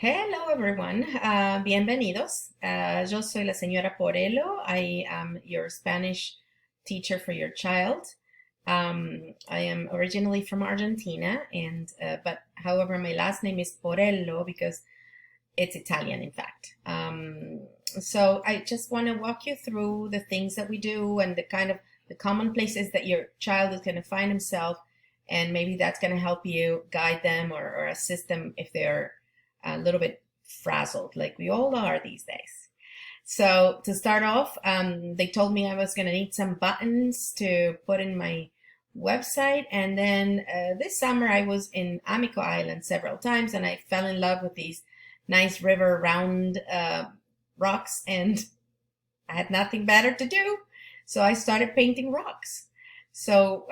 Hello everyone, bienvenidos. Yo soy la señora Porello. I am your Spanish teacher for your child. I am originally from Argentina, and but however, my last name is Porello because it's Italian, in fact. So I just want to walk you through the things that we do and the kind of the common places that your child is going to find himself, and maybe that's going to help you guide them or assist them if they're a little bit frazzled, like we all are these days. So to start off, they told me I was going to need some buttons to put in my website. And then this summer I was in Amico Island several times and I fell in love with these nice river round rocks, and I had nothing better to do. So I started painting rocks. So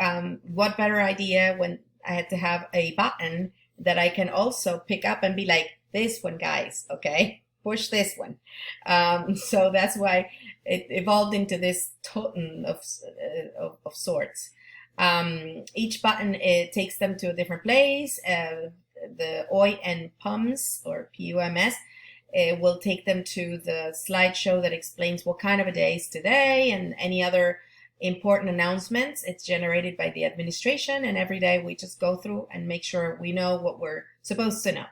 what better idea when I had to have a button that I can also pick up and be like, this one, guys, okay? Push this one. So that's why it evolved into this totem of sorts. Each button, it takes them to a different place. The OI and PUMS, or PUMS, it will take them to the slideshow that explains what kind of a day is today and any other important announcements. It's generated by the administration, and every day we just go through and make sure we know what we're supposed to know.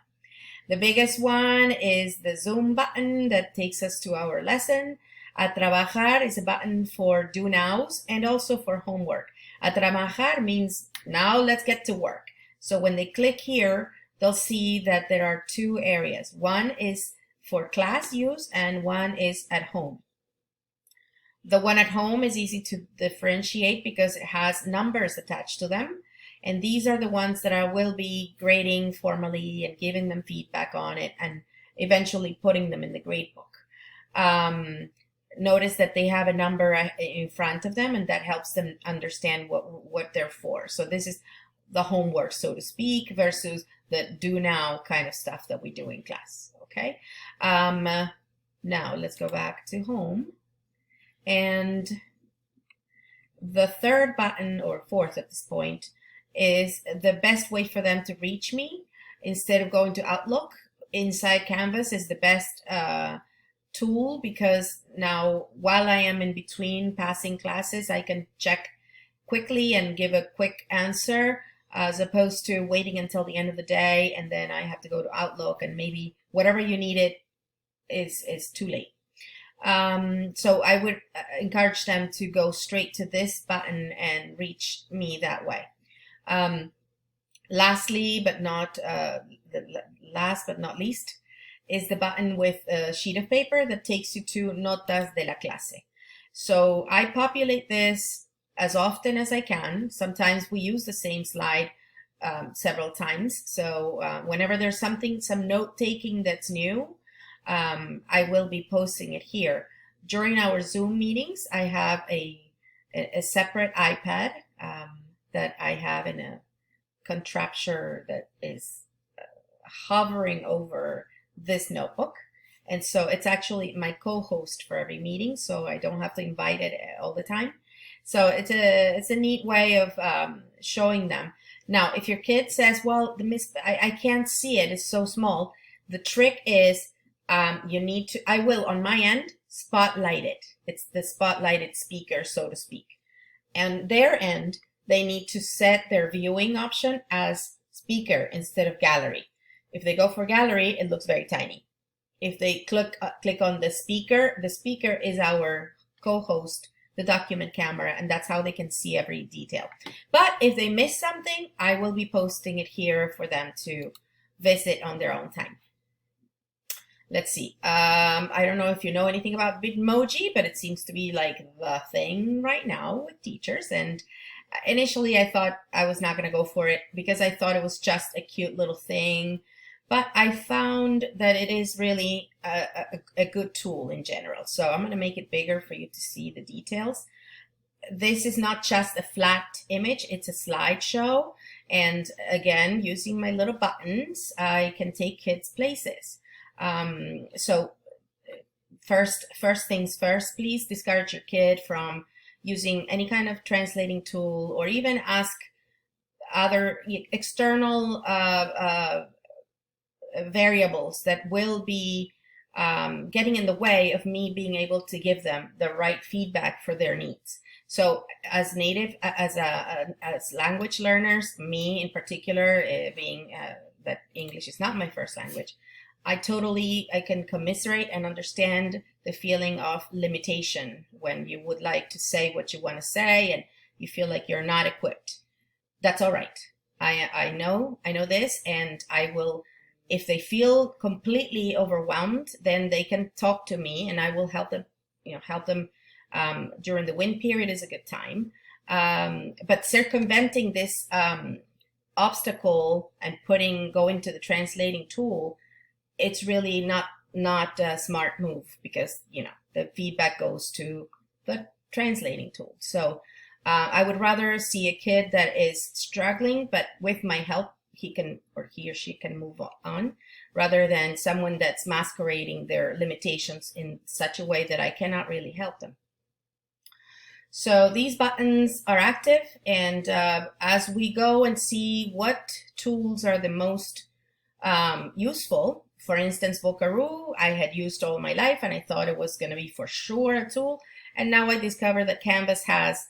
The biggest one is the Zoom button that takes us to our lesson. A trabajar is a button for do nows and also for homework. A trabajar means now let's get to work. So when they click here, they'll see that there are two areas. One is for class use and one is at home. The one at home is easy to differentiate because it has numbers attached to them. And these are the ones that I will be grading formally and giving them feedback on it and eventually putting them in the grade book. Notice that they have a number in front of them, and that helps them understand what they're for. So this is the homework, so to speak, versus the do now kind of stuff that we do in class, okay? Now let's go back to home. And the third button, or fourth at this point, is the best way for them to reach me. Instead of going to Outlook, inside Canvas is the best tool, because now while I am in between passing classes, I can check quickly and give a quick answer, as opposed to waiting until the end of the day and then I have to go to Outlook and maybe whatever you needed is too late. So I would encourage them to go straight to this button and reach me that way. Lastly, but not last but not least, is the button with a sheet of paper that takes you to Notas de la Clase. So I populate this as often as I can. Sometimes we use the same slide several times. So whenever there's some note taking that's new, I will be posting it here. During our Zoom meetings, I have a separate iPad that I have in a contraption that is hovering over this notebook. And so it's actually my co-host for every meeting, so I don't have to invite it all the time. So it's a neat way of showing them. Now, if your kid says, well, I can't see it, it's so small, the trick is you need to, I will on my end, spotlight it. It's the spotlighted speaker, so to speak. And their end, they need to set their viewing option as speaker instead of gallery. If they go for gallery, it looks very tiny. If they click on the speaker is our co-host, the document camera, and that's how they can see every detail. But if they miss something, I will be posting it here for them to visit on their own time. Let's see. I don't know if you know anything about Bitmoji, but it seems to be like the thing right now with teachers. And initially I thought I was not going to go for it because I thought it was just a cute little thing. But I found that it is really a good tool in general. So I'm going to make it bigger for you to see the details. This is not just a flat image, it's a slideshow. And again, using my little buttons, I can take kids places. So first things first, please discourage your kid from using any kind of translating tool, or even ask other external variables that will be getting in the way of me being able to give them the right feedback for their needs. So as native, as language learners, me in particular, being that English is not my first language, I can commiserate and understand the feeling of limitation when you would like to say what you want to say and you feel like you're not equipped. That's all right. I know this, and I will, if they feel completely overwhelmed, then they can talk to me and I will help them, help them during the wind period is a good time. But circumventing this obstacle and going to the translating tool, it's really not a smart move, because the feedback goes to the translating tool. So I would rather see a kid that is struggling, but with my help, he or she can move on, rather than someone that's masquerading their limitations in such a way that I cannot really help them. So these buttons are active, and as we go and see what tools are the most useful, for instance, Vocaroo, I had used all my life and I thought it was going to be for sure a tool. And now I discovered that Canvas has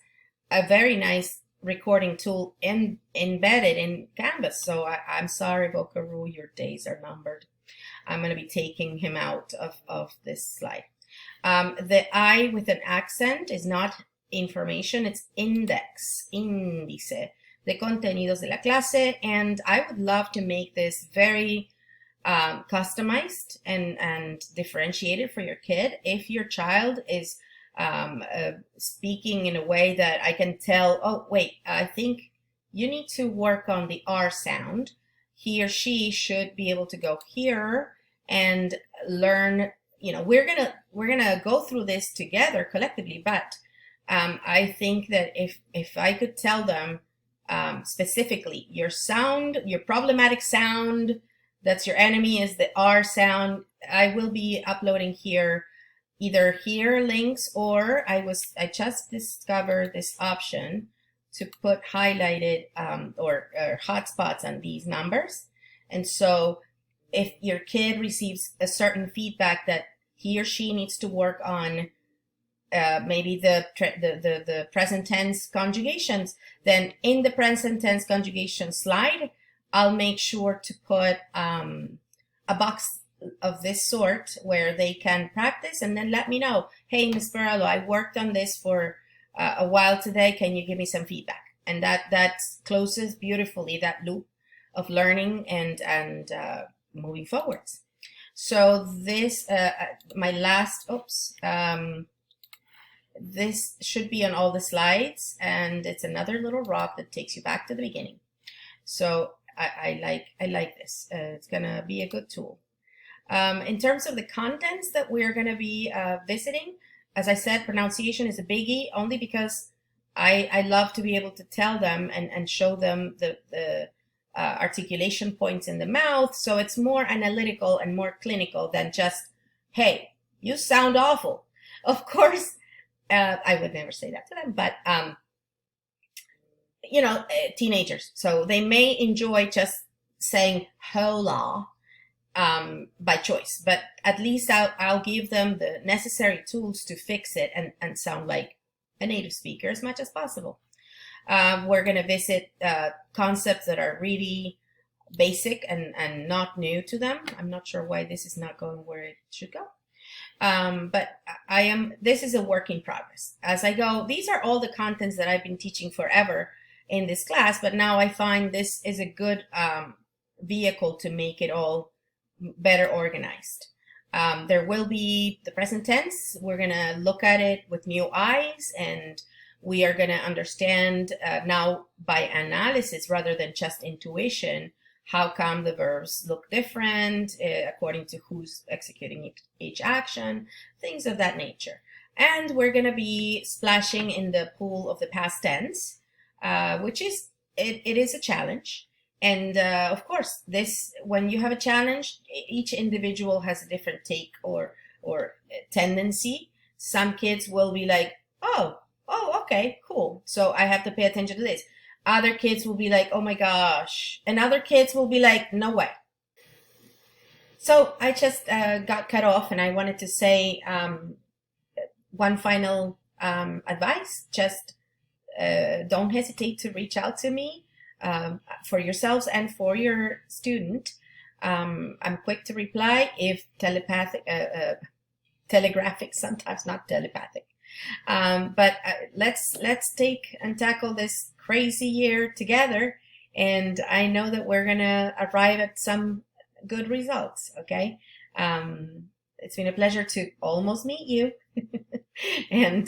a very nice recording tool embedded in Canvas. So I'm sorry, Vocaroo, your days are numbered. I'm going to be taking him out of this slide. The I with an accent is not information, it's index, índice, de contenidos de la clase. And I would love to make this very customized and differentiated for your kid. If your child is speaking in a way that I can tell, oh, wait, I think you need to work on the R sound, he or she should be able to go here and learn. We're gonna go through this together collectively, but I think that if I could tell them specifically, your problematic sound, that's your enemy, is the R sound. I will be uploading here, either here links, or I just discovered this option to put highlighted or hotspots on these numbers. And so if your kid receives a certain feedback that he or she needs to work on maybe the present tense conjugations, then in the present tense conjugation slide, I'll make sure to put a box of this sort where they can practice and then let me know, hey, Ms. Perello, I worked on this for a while today. Can you give me some feedback? And that closes beautifully that loop of learning and moving forwards. So this, my last, this should be on all the slides, and it's another little rock that takes you back to the beginning. So I like this. It's gonna be a good tool. In terms of the contents that we're gonna be visiting, as I said, pronunciation is a biggie, only because I love to be able to tell them and show them the articulation points in the mouth. So it's more analytical and more clinical than just, hey, you sound awful. Of course, I would never say that to them, but teenagers, so they may enjoy just saying hola by choice, but at least I'll give them the necessary tools to fix it and sound like a native speaker as much as possible. We're going to visit concepts that are really basic and not new to them. I'm not sure why this is not going where it should go. But this is a work in progress. As I go, these are all the contents that I've been teaching forever in this class, but now I find this is a good vehicle to make it all better organized. There will be the present tense. We're going to look at it with new eyes, and we are going to understand now by analysis rather than just intuition, how come the verbs look different according to who's executing each action, things of that nature. And we're going to be splashing in the pool of the past tense, which is, it is a challenge. And of course, when you have a challenge, each individual has a different take or tendency. Some kids will be like, oh, okay, cool. So I have to pay attention to this. Other kids will be like, oh my gosh. And other kids will be like, no way. So I just got cut off, and I wanted to say one final advice. Just don't hesitate to reach out to me for yourselves and for your student. I'm quick to reply if telegraphic, sometimes not telepathic. But let's take and tackle this crazy year together, and I know that we're gonna arrive at some good results. Okay, it's been a pleasure to almost meet you, and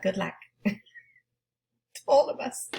good luck to all of us.